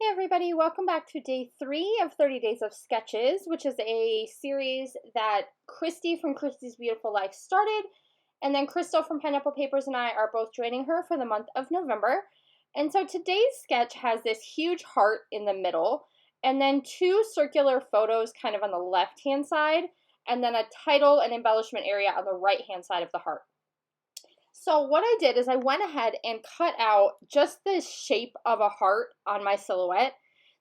Hey everybody, welcome back to day 3 of 30 Days of Sketches, which is a series that Christy from Christy's Beautiful Life started, and then Crystal from Pineapple Papers and I are both joining her for the month of November. And so today's sketch has this huge heart in the middle, and then 2 circular photos kind of on the left-hand side, and then a title and embellishment area on the right-hand side of the heart. So what I did is I went ahead and cut out just the shape of a heart on my silhouette.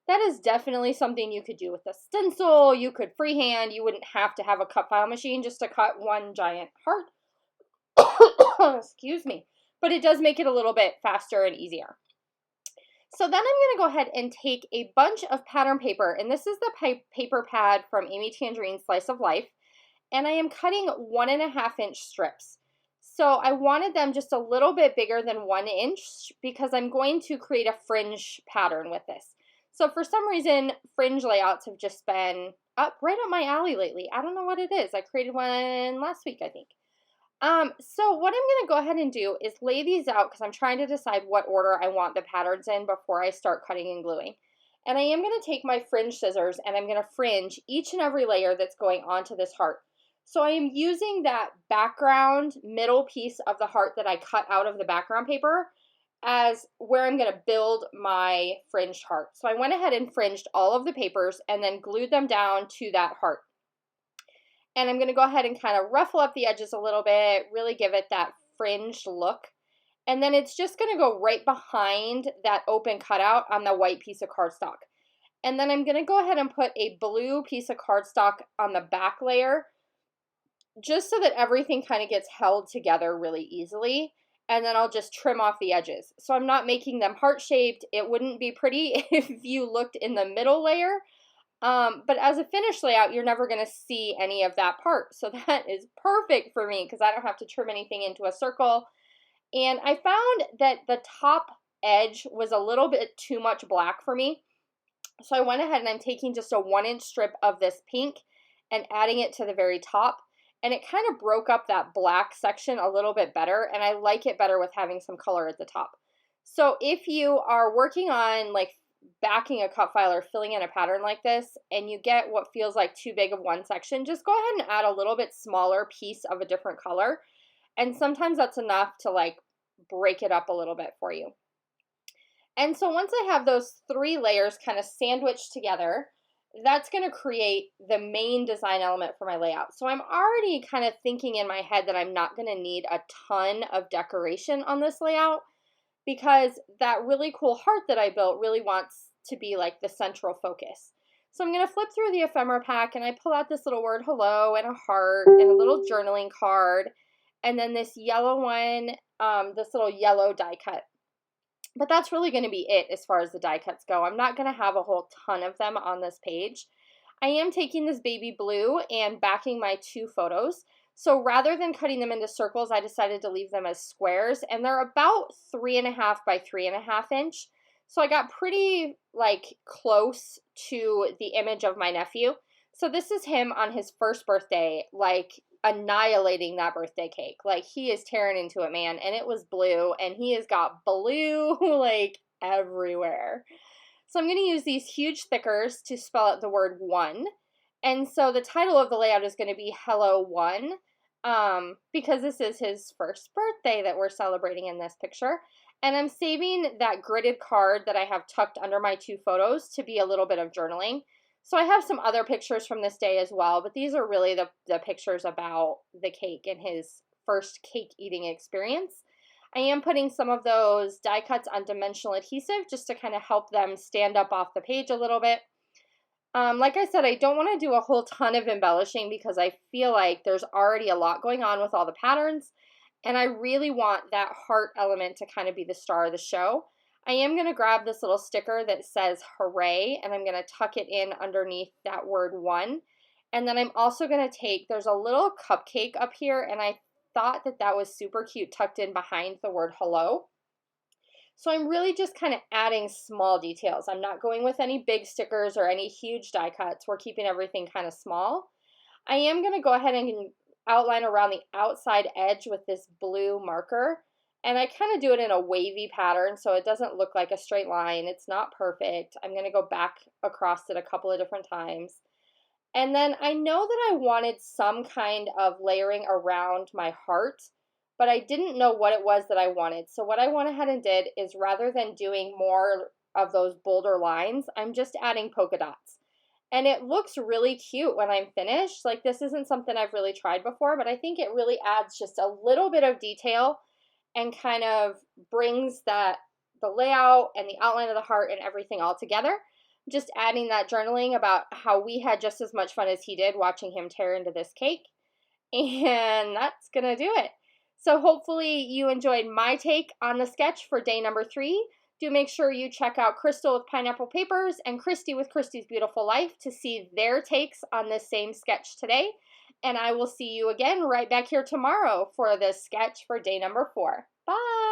That is definitely something you could do with a stencil. You could freehand. You wouldn't have to have a cut file machine just to cut one giant heart. Excuse me. But it does make it a little bit faster and easier. So then I'm going to go ahead and take a bunch of pattern paper. And this is the paper pad from Amy Tangerine's Slice of Life. And I am cutting 1.5-inch strips. So I wanted them just a little bit bigger than 1 inch because I'm going to create a fringe pattern with this. So for some reason, fringe layouts have just been right up my alley lately. I don't know what it is. I created one last week, I think. So what I'm going to go ahead and do is lay these out because I'm trying to decide what order I want the patterns in before I start cutting and gluing. And I am going to take my fringe scissors and I'm going to fringe each and every layer that's going onto this heart. So I am using that background middle piece of the heart that I cut out of the background paper as where I'm going to build my fringed heart. So I went ahead and fringed all of the papers and then glued them down to that heart. And I'm going to go ahead and kind of ruffle up the edges a little bit, really give it that fringed look. And then it's just going to go right behind that open cutout on the white piece of cardstock. And then I'm going to go ahead and put a blue piece of cardstock on the back layer, just so that everything kind of gets held together really easily. And then I'll just trim off the edges. So I'm not making them heart-shaped. It wouldn't be pretty if you looked in the middle layer. But as a finished layout, you're never going to see any of that part. So that is perfect for me because I don't have to trim anything into a circle. And I found that the top edge was a little bit too much black for me. So I went ahead and I'm taking just a 1-inch strip of this pink and adding it to the very top. And it kind of broke up that black section a little bit better, and I like it better with having some color at the top. So if you are working on like backing a cut file or filling in a pattern like this, and you get what feels like too big of one section, just go ahead and add a little bit smaller piece of a different color. And sometimes that's enough to like break it up a little bit for you. And so once I have those 3 layers kind of sandwiched together, that's going to create the main design element for my layout. So I'm already kind of thinking in my head that I'm not going to need a ton of decoration on this layout because that really cool heart that I built really wants to be like the central focus. So I'm going to flip through the ephemera pack and I pull out this little word hello and a heart and a little journaling card and then this yellow one, this little yellow die cut. But that's really going to be it as far as the die cuts go. I'm not going to have a whole ton of them on this page. I am taking this baby blue and backing my 2 photos. So rather than cutting them into circles, I decided to leave them as squares. And they're about 3.5 by 3.5 inch. So I got pretty like close to the image of my nephew. So this is him on his first birthday, like annihilating that birthday cake. Like he is tearing into it, man. And it was blue and he has got blue like everywhere. So I'm going to use these huge thickers to spell out the word 1. And so the title of the layout is going to be Hello 1 because this is his first birthday that we're celebrating in this picture. And I'm saving that gridded card that I have tucked under my 2 photos to be a little bit of journaling. So I have some other pictures from this day as well, but these are really the pictures about the cake and his first cake eating experience. I am putting some of those die cuts on dimensional adhesive just to kind of help them stand up off the page a little bit. Like I said, I don't want to do a whole ton of embellishing because I feel like there's already a lot going on with all the patterns, and I really want that heart element to kind of be the star of the show. I am going to grab this little sticker that says hooray, and I'm going to tuck it in underneath that word 1. And then I'm also going to take, there's a little cupcake up here, and I thought that that was super cute tucked in behind the word hello. So I'm really just kind of adding small details. I'm not going with any big stickers or any huge die cuts. We're keeping everything kind of small. I am going to go ahead and outline around the outside edge with this blue marker. And I kind of do it in a wavy pattern, so it doesn't look like a straight line. It's not perfect. I'm going to go back across it a couple of different times. And then I know that I wanted some kind of layering around my heart, but I didn't know what it was that I wanted. So what I went ahead and did is, rather than doing more of those bolder lines, I'm just adding polka dots. And it looks really cute when I'm finished. Like, this isn't something I've really tried before, but I think it really adds just a little bit of detail and kind of brings the layout and the outline of the heart and everything all together. Just adding that journaling about how we had just as much fun as he did watching him tear into this cake. And that's gonna do it. So hopefully you enjoyed my take on the sketch for day number 3. Do make sure you check out Crystal with Pineapple Papers and Christy with Christy's Beautiful Life to see their takes on this same sketch today. And I will see you again right back here tomorrow for this sketch for day number 4. Bye!